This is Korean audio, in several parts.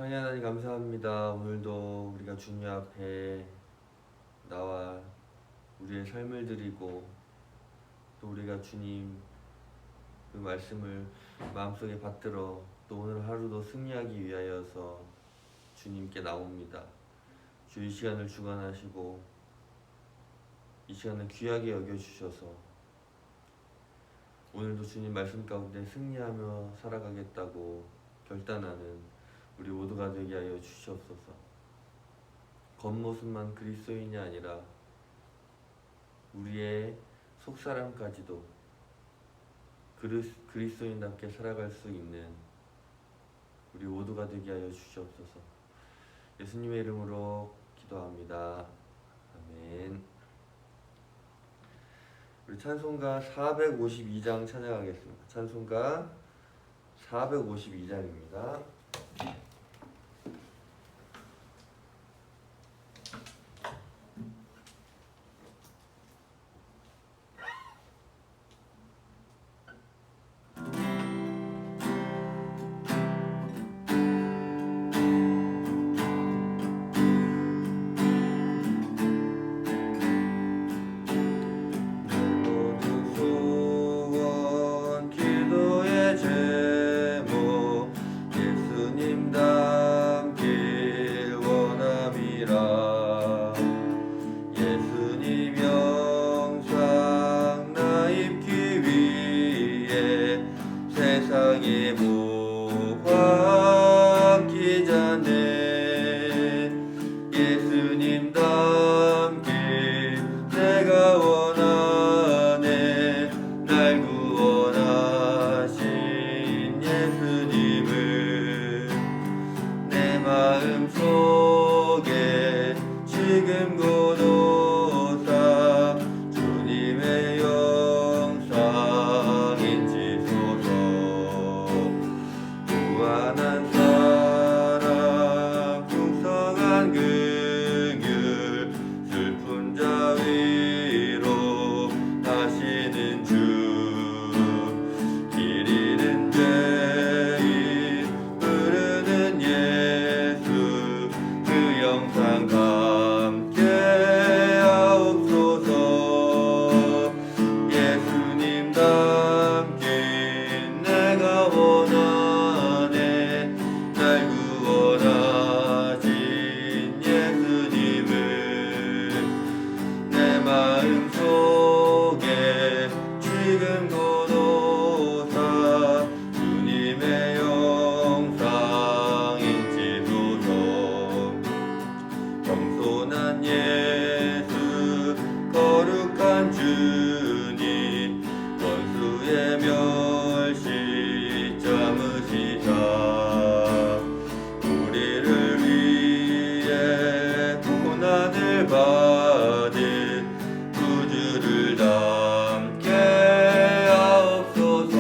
사랑의 하나님 감사합니다. 오늘도 우리가 주님 앞에 나와 우리의 삶을 드리고 또 우리가 주님 그 말씀을 마음속에 받들어 또 오늘 하루도 승리하기 위하여서 주님께 나옵니다. 주 이 시간을 주관하시고 이 시간을 귀하게 여겨주셔서 오늘도 주님 말씀 가운데 승리하며 살아가겠다고 결단하는 우리 모두가 되게 하여 주시옵소서. 겉모습만 그리스도인이 아니라 우리의 속사람까지도 그리스도인답게 살아갈 수 있는 우리 모두가 되게 하여 주시옵소서. 예수님의 이름으로 기도합니다. 아멘. 우리 찬송가 452장 찬양하겠습니다. 찬송가 452장입니다. 세상의 모환 기자네 예수님 닮길 내가 원하네 날 구원하신 예수님을 내 마음속에 지금 고도사 주님의 무한한 사랑 풍성한 긍휼 슬픈 자 위로 하시는 주 길 잃은 죄인 부르는 예수 그 영상 함께 하옵소서 예수님 닮긴 내가 원하네 날 구원하신 예수님을 내 마음속에 지금 고도사 주님의 영상 인지도서 겸손한 예수 거룩한 주님 원수의 멸시 참으시자 우리를 위해 고난을 받은 구주를 닮게 하옵소서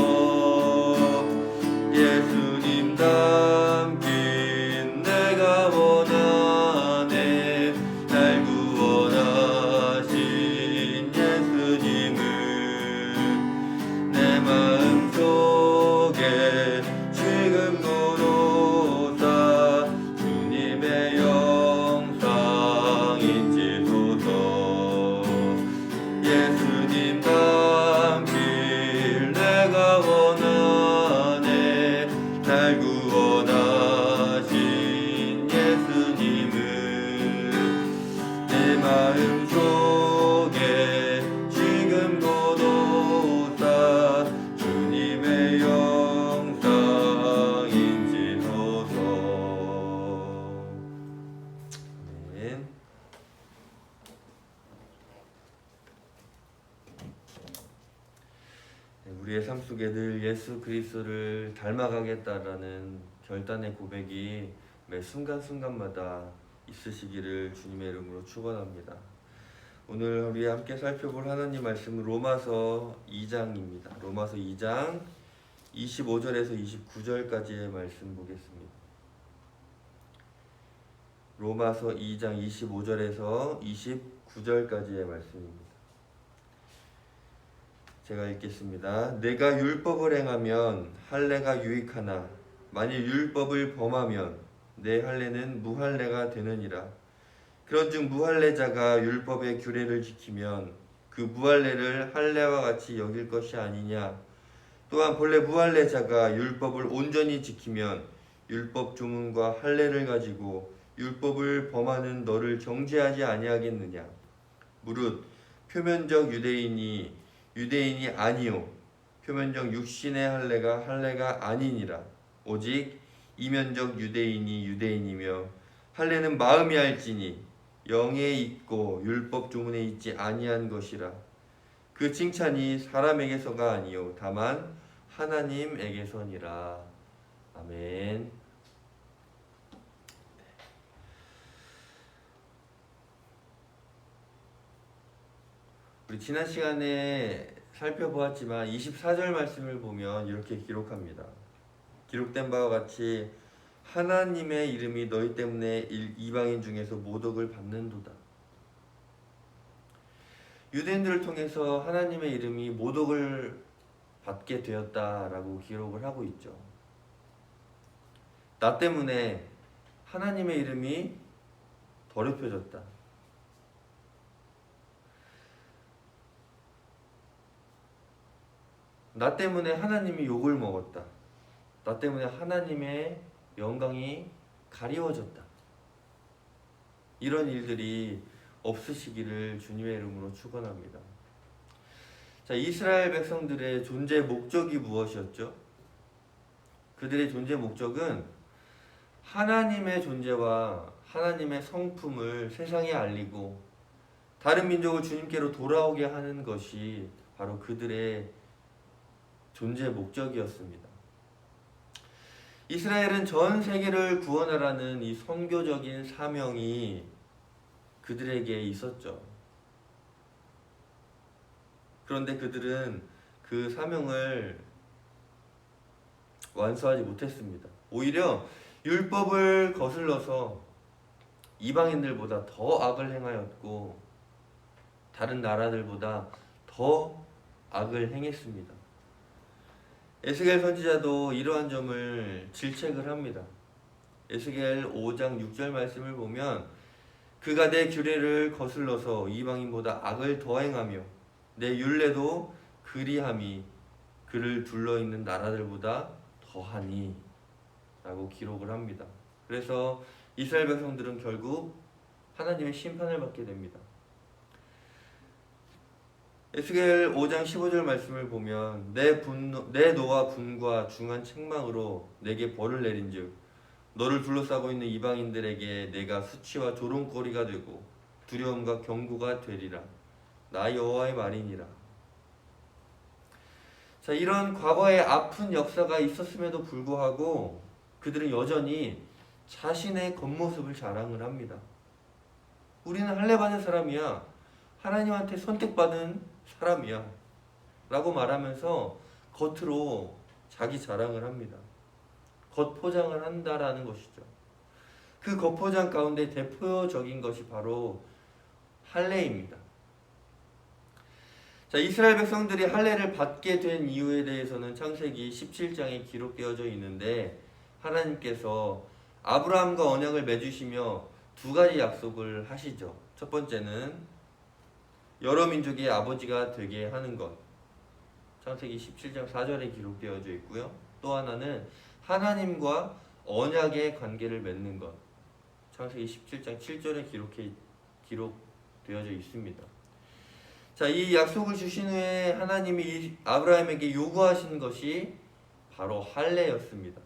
예수님 닮긴 내가 원하네 날 구원하신 예수님을 내 마음속에 지금 고도사 주님의 영상 인지도서 예수님 닮길 내가 원하네 날 구원하신 예수님을 내 마음속에 지금 고도사 주님의 영상 인지도서 아멘. 우리의 삶 속에 늘 예수 그리스도를 닮아가겠다라는 결단의 고백이 매 순간순간마다 있으시기를 주님의 이름으로 축원합니다. 오늘 우리 함께 살펴볼 하나님 말씀은 로마서 2장입니다. 로마서 2장 25절에서 29절까지의 말씀 보겠습니다. 로마서 2장 25절에서 29절까지의 말씀입니다. 제가 읽겠습니다. 내가 율법을 행하면 할례가 유익하나 만일 율법을 범하면 내 할례는 무할례가 되느니라. 그런즉 무할례자가 율법의 규례를 지키면 그 무할례를 할례와 같이 여길 것이 아니냐. 또한 본래 무할례자가 율법을 온전히 지키면 율법 조문과 할례를 가지고 율법을 범하는 너를 정죄하지 아니하겠느냐. 무릇 표면적 유대인이 아니요 표면적 육신의 할례가 아니니라. 오직 이면적 유대인이 유대인이며 할례는 마음이 알지니 영에 있고 율법 조문에 있지 아니한 것이라. 그 칭찬이 사람에게서가 아니요 다만 하나님에게서니라. 아멘. 우리 지난 시간에 살펴보았지만 24절 말씀을 보면 이렇게 기록합니다. 기록된 바와 같이 하나님의 이름이 너희 때문에 이방인 중에서 모독을 받는도다. 유대인들을 통해서 하나님의 이름이 모독을 받게 되었다라고 기록을 하고 있죠. 나 때문에 하나님의 이름이 더럽혀졌다. 나 때문에 하나님이 욕을 먹었다. 나 때문에 하나님의 영광이 가리워졌다. 이런 일들이 없으시기를 주님의 이름으로 축원합니다. 자, 이스라엘 백성들의 존재 목적이 무엇이었죠? 그들의 존재 목적은 하나님의 존재와 하나님의 성품을 세상에 알리고 다른 민족을 주님께로 돌아오게 하는 것이 바로 그들의 존재 목적이었습니다. 이스라엘은 전 세계를 구원하라는 이 선교적인 사명이 그들에게 있었죠. 그런데 그들은 그 사명을 완수하지 못했습니다. 오히려 율법을 거슬러서 이방인들보다 더 악을 행하였고 다른 나라들보다 더 악을 행했습니다. 에스겔 선지자도 이러한 점을 질책을 합니다. 에스겔 5장 6절 말씀을 보면 그가 내 규례를 거슬러서 이방인보다 악을 더 행하며 내 율례도 그리함이 그를 둘러있는 나라들보다 더하니 라고 기록을 합니다. 그래서 이스라엘 백성들은 결국 하나님의 심판을 받게 됩니다. 에스겔 5장 15절 말씀을 보면 내 노와 분과 중한 책망으로 내게 벌을 내린즉 너를 둘러싸고 있는 이방인들에게 내가 수치와 조롱거리가 되고 두려움과 경고가 되리라. 나 여호와의 말이니라. 자, 이런 과거의 아픈 역사가 있었음에도 불구하고 그들은 여전히 자신의 겉모습을 자랑을 합니다. 우리는 할례받은 사람이야. 하나님한테 선택받은 사람이야 라고 말하면서 겉으로 자기 자랑을 합니다. 겉포장을 한다라는 것이죠. 그 겉포장 가운데 대표적인 것이 바로 할례입니다. 자, 이스라엘 백성들이 할례를 받게 된 이유에 대해서는 창세기 17장에 기록되어져 있는데 하나님께서 아브라함과 언약을 맺으시며 두 가지 약속을 하시죠. 첫 번째는 여러 민족의 아버지가 되게 하는 것. 창세기 17장 4절에 기록되어져 있고요. 또 하나는 하나님과 언약의 관계를 맺는 것. 창세기 17장 7절에 기록되어져 있습니다. 자, 이 약속을 주신 후에 하나님이 아브라함에게 요구하신 것이 바로 할례였습니다.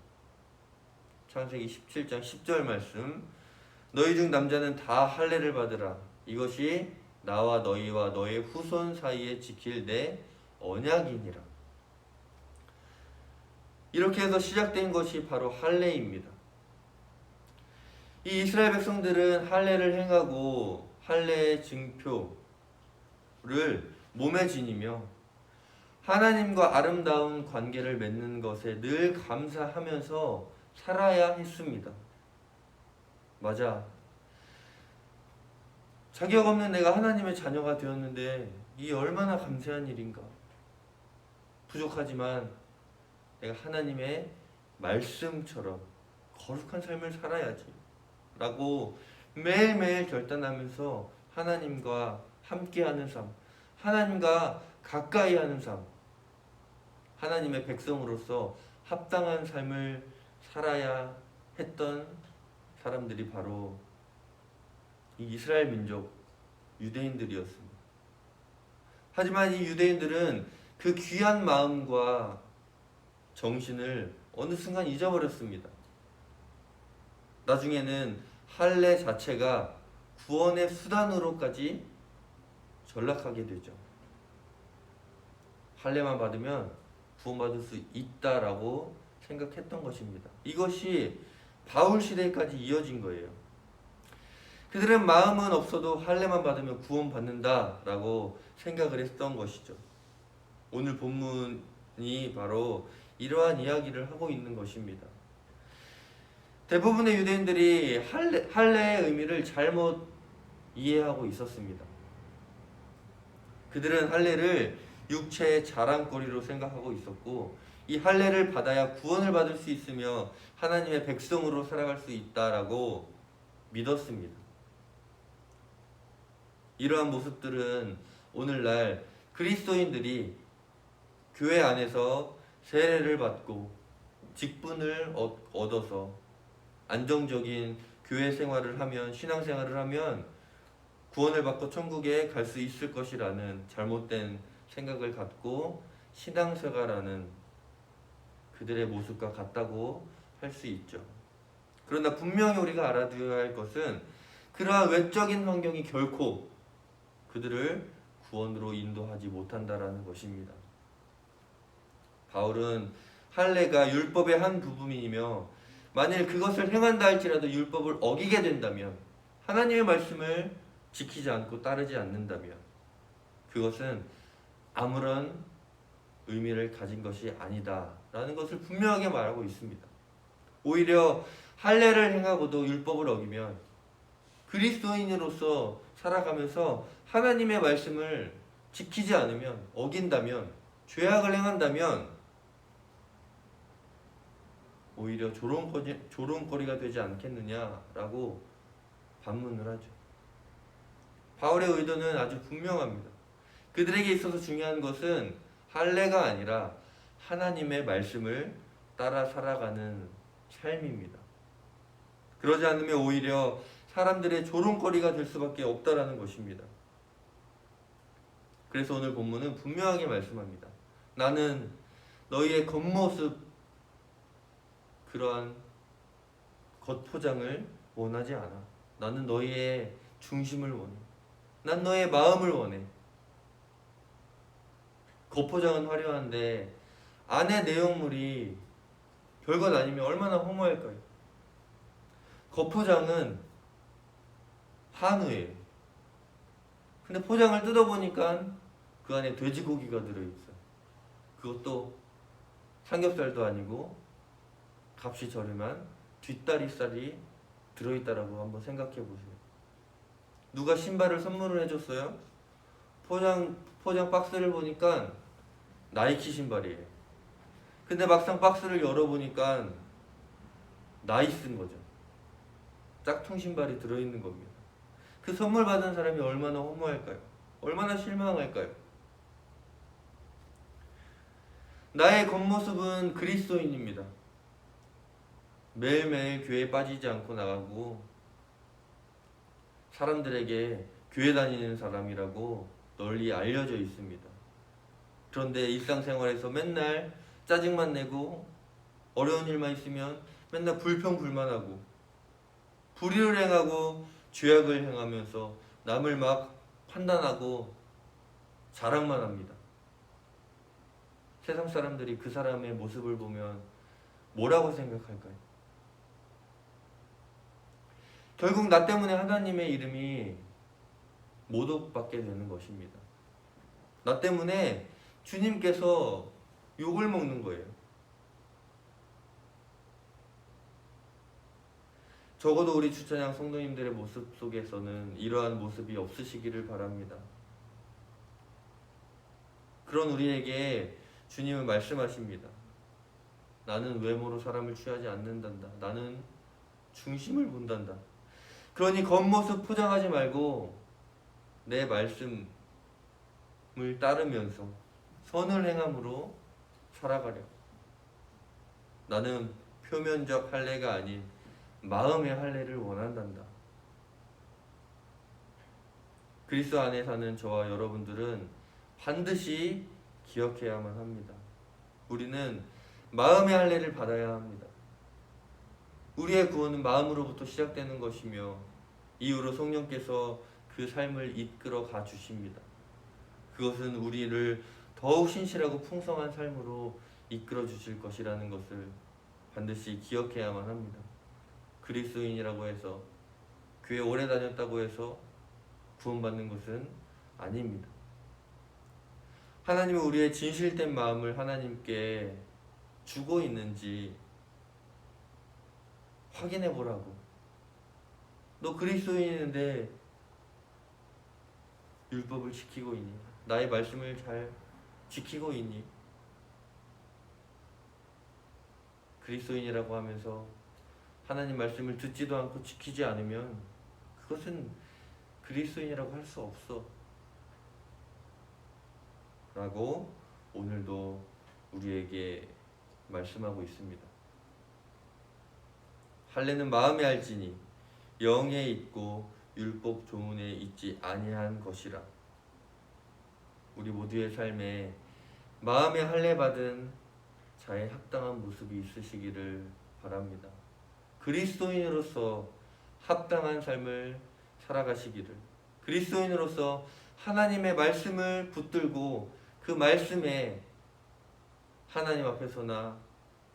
창세기 17장 10절 말씀. 너희 중 남자는 다 할례를 받으라. 이것이 나와 너희와 너의 후손 사이에 지킬 내 언약이니라. 이렇게 해서 시작된 것이 바로 할례입니다. 이 이스라엘 백성들은 할례를 행하고 할례의 증표를 몸에 지니며 하나님과 아름다운 관계를 맺는 것에 늘 감사하면서 살아야 했습니다. 맞아. 자격 없는 내가 하나님의 자녀가 되었는데 이게 얼마나 감사한 일인가. 부족하지만 내가 하나님의 말씀처럼 거룩한 삶을 살아야지 라고 매일매일 결단하면서 하나님과 함께하는 삶, 하나님과 가까이 하는 삶, 하나님의 백성으로서 합당한 삶을 살아야 했던 사람들이 바로 이 이스라엘 민족 유대인들이었습니다. 하지만 이 유대인들은 그 귀한 마음과 정신을 어느 순간 잊어버렸습니다. 나중에는 할례 자체가 구원의 수단으로까지 전락하게 되죠. 할례만 받으면 구원받을 수 있다라고 생각했던 것입니다. 이것이 바울 시대까지 이어진 거예요. 그들은 마음은 없어도 할례만 받으면 구원받는다라고 생각을 했던 것이죠. 오늘 본문이 바로 이러한 이야기를 하고 있는 것입니다. 대부분의 유대인들이 할례의 의미를 잘못 이해하고 있었습니다. 그들은 할례를 육체의 자랑거리로 생각하고 있었고, 이 할례를 받아야 구원을 받을 수 있으며 하나님의 백성으로 살아갈 수 있다라고 믿었습니다. 이러한 모습들은 오늘날 그리스도인들이 교회 안에서 세례를 받고 직분을 얻어서 안정적인 교회 생활을 하면, 신앙생활을 하면 구원을 받고 천국에 갈 수 있을 것이라는 잘못된 생각을 갖고 신앙생활하는 그들의 모습과 같다고 할 수 있죠. 그러나 분명히 우리가 알아두어야 할 것은 그러한 외적인 환경이 결코 그들을 구원으로 인도하지 못한다라는 것입니다. 바울은 할례가 율법의 한 부분이며 만일 그것을 행한다 할지라도 율법을 어기게 된다면, 하나님의 말씀을 지키지 않고 따르지 않는다면 그것은 아무런 의미를 가진 것이 아니다라는 것을 분명하게 말하고 있습니다. 오히려 할례를 행하고도 율법을 어기면 그리스도인으로서 살아가면서 하나님의 말씀을 지키지 않으면, 어긴다면, 죄악을 행한다면 오히려 조롱거리가 되지 않겠느냐라고 반문을 하죠. 바울의 의도는 아주 분명합니다. 그들에게 있어서 중요한 것은 할례가 아니라 하나님의 말씀을 따라 살아가는 삶입니다. 그러지 않으면 오히려 사람들의 조롱거리가 될 수밖에 없다라는 것입니다. 그래서 오늘 본문은 분명하게 말씀합니다. 나는 너희의 겉모습, 그러한 겉포장을 원하지 않아. 나는 너희의 중심을 원해. 난 너의 마음을 원해. 겉포장은 화려한데 안의 내용물이 별것 아니면 얼마나 허무할까요? 겉포장은 한우예요. 근데 포장을 뜯어보니까 그 안에 돼지고기가 들어있어요. 그것도 삼겹살도 아니고 값이 저렴한 뒷다리살이 들어있다라고 한번 생각해 보세요. 누가 신발을 선물을 해줬어요? 포장 박스를 보니까 나이키 신발이에요. 근데 막상 박스를 열어보니까 나이스인 거죠. 짝퉁 신발이 들어있는 겁니다. 그 선물 받은 사람이 얼마나 허무할까요? 얼마나 실망할까요? 나의 겉모습은 그리스도인입니다. 매일매일 교회에 빠지지 않고 나가고 사람들에게 교회 다니는 사람이라고 널리 알려져 있습니다. 그런데 일상생활에서 맨날 짜증만 내고 어려운 일만 있으면 맨날 불평불만하고 불의를 행하고 죄악을 행하면서 남을 막 판단하고 자랑만 합니다. 세상 사람들이 그 사람의 모습을 보면 뭐라고 생각할까요? 결국 나 때문에 하나님의 이름이 모독받게 되는 것입니다. 나 때문에 주님께서 욕을 먹는 거예요. 적어도 우리 주찬양 성도님들의 모습 속에서는 이러한 모습이 없으시기를 바랍니다. 그런 우리에게 주님은 말씀하십니다. 나는 외모로 사람을 취하지 않는단다. 나는 중심을 본단다. 그러니 겉모습 포장하지 말고 내 말씀을 따르면서 선을 행함으로 살아가려. 나는 표면적 할례가 아닌 마음의 할례를 원한단다. 그리스도 안에 사는 저와 여러분들은 반드시 기억해야만 합니다. 우리는 마음의 할례를 받아야 합니다. 우리의 구원은 마음으로부터 시작되는 것이며 이후로 성령께서 그 삶을 이끌어 가 주십니다. 그것은 우리를 더욱 신실하고 풍성한 삶으로 이끌어 주실 것이라는 것을 반드시 기억해야만 합니다. 그리스도인이라고 해서 교회 오래 다녔다고 해서 구원받는 것은 아닙니다. 하나님은 우리의 진실된 마음을 하나님께 주고 있는지 확인해 보라고. 너 그리스도인인데 율법을 지키고 있니? 나의 말씀을 잘 지키고 있니? 그리스도인이라고 하면서 하나님 말씀을 듣지도 않고 지키지 않으면 그것은 그리스도인이라고 할 수 없어 라고 오늘도 우리에게 말씀하고 있습니다. 할례는 마음에 알지니 영에 있고 율법 조문에 있지 아니한 것이라. 우리 모두의 삶에 마음에 할례 받은 자의 합당한 모습이 있으시기를 바랍니다. 그리스도인으로서 합당한 삶을 살아가시기를, 그리스도인으로서 하나님의 말씀을 붙들고 그 말씀에 하나님 앞에서나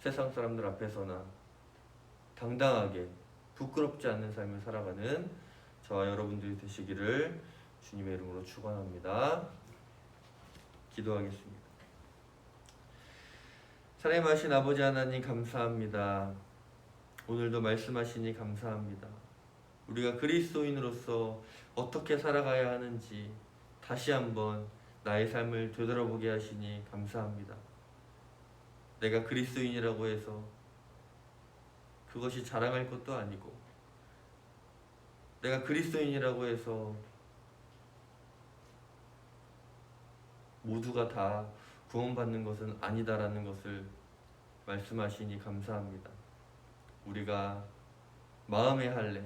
세상 사람들 앞에서나 당당하게 부끄럽지 않는 삶을 살아가는 저와 여러분들이 되시기를 주님의 이름으로 축원합니다. 기도하겠습니다. 사랑하신 아버지 하나님 감사합니다. 오늘도 말씀하시니 감사합니다. 우리가 그리스도인으로서 어떻게 살아가야 하는지 다시 한번 나의 삶을 되돌아보게 하시니 감사합니다. 내가 그리스도인이라고 해서 그것이 자랑할 것도 아니고, 내가 그리스도인이라고 해서 모두가 다 구원받는 것은 아니다라는 것을 말씀하시니 감사합니다. 우리가 마음의 할례,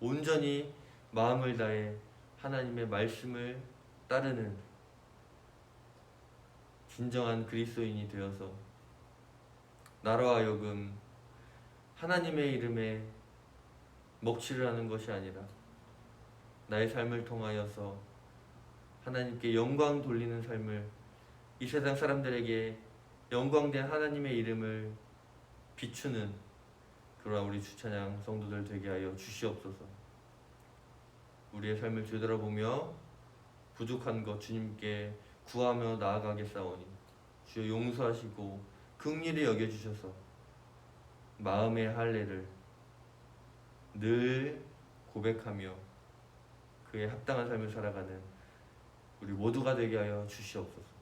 온전히 마음을 다해 하나님의 말씀을 따르는 진정한 그리스도인이 되어서 나로 하여금 하나님의 이름에 먹칠을 하는 것이 아니라 나의 삶을 통하여서 하나님께 영광 돌리는 삶을, 이 세상 사람들에게 영광된 하나님의 이름을 비추는 그러한 우리 주찬양 성도들 되게 하여 주시옵소서. 우리의 삶을 되돌아보며 부족한 것 주님께 구하며 나아가겠사오니 주여 용서하시고 긍휼히 여겨주셔서 마음의 할례를 늘 고백하며 그에 합당한 삶을 살아가는 우리 모두가 되게 하여 주시옵소서.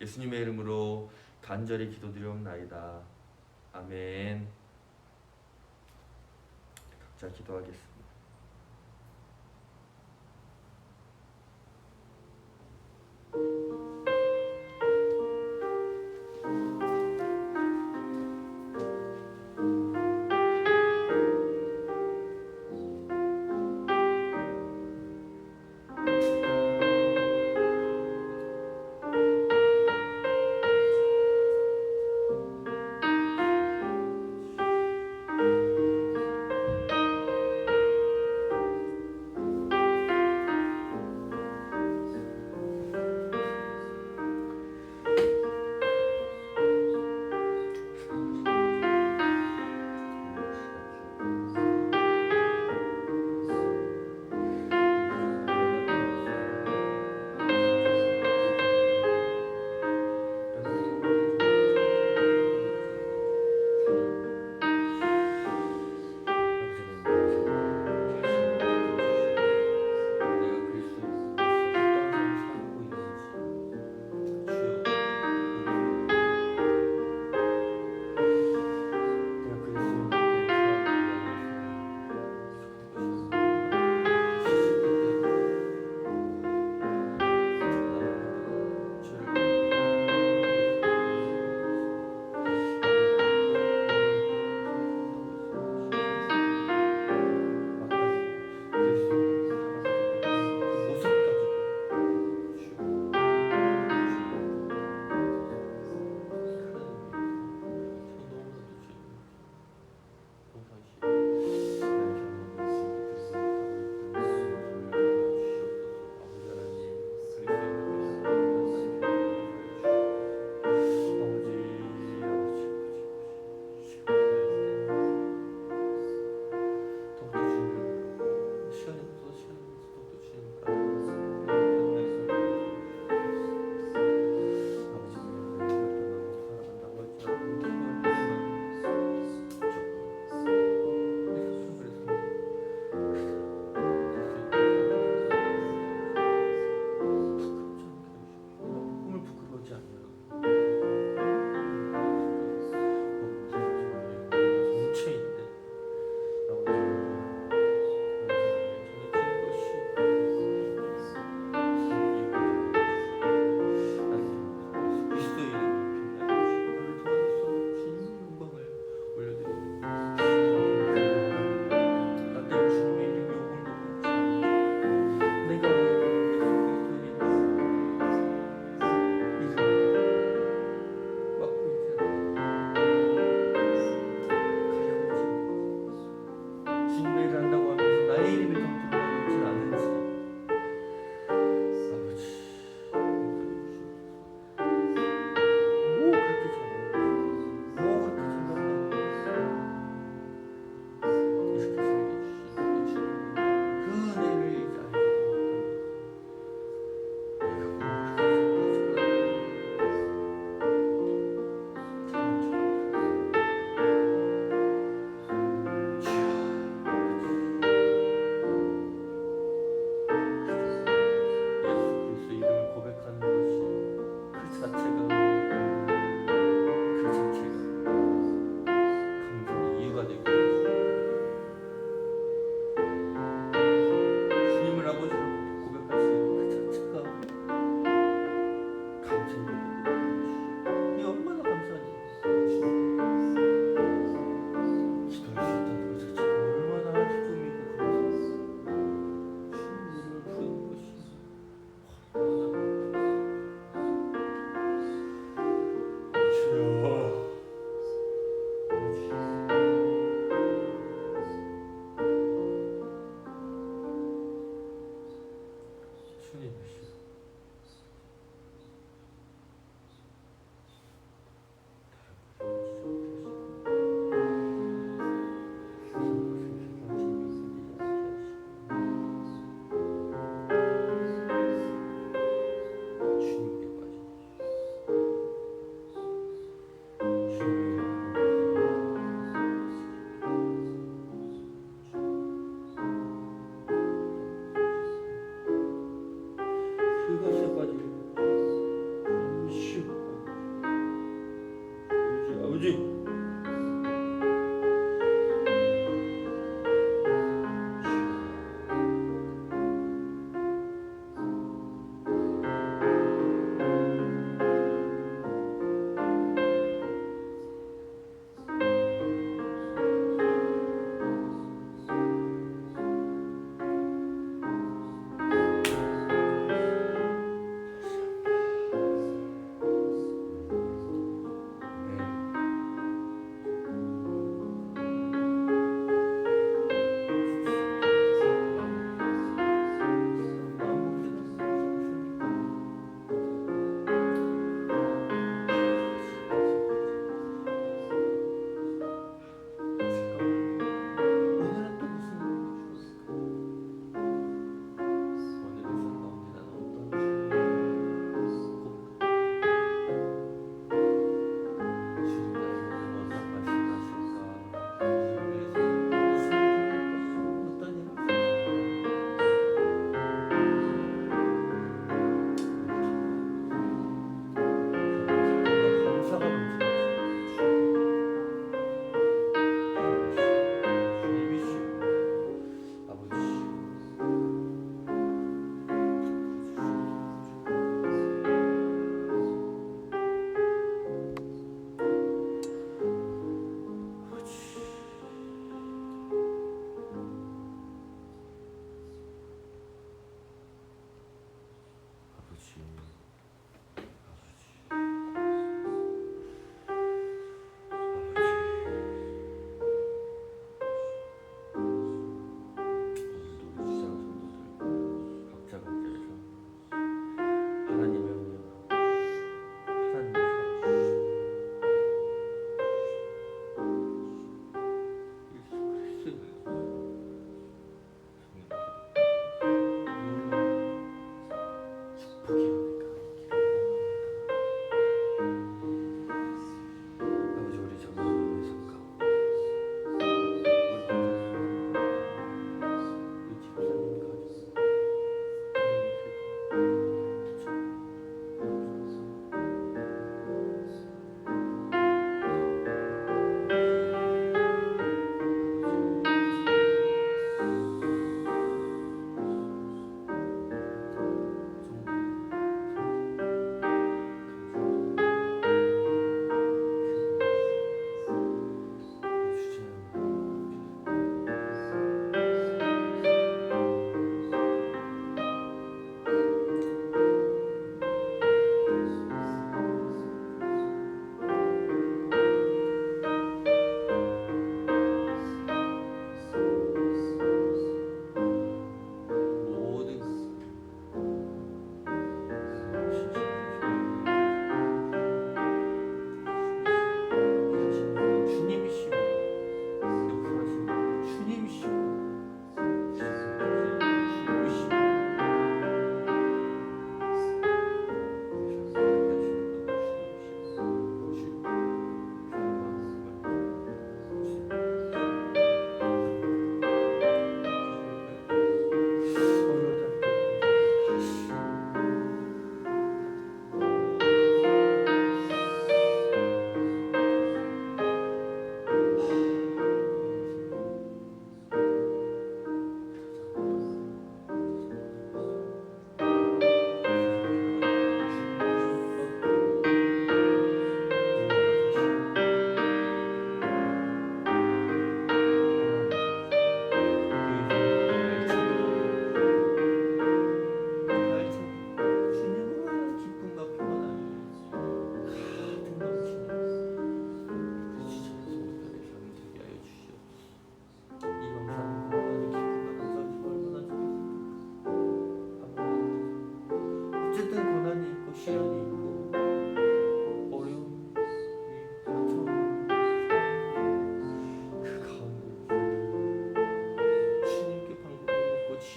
예수님의 이름으로 간절히 기도드리옵나이다. 아멘. 각자 기도하겠습니다.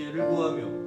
피해를 구하며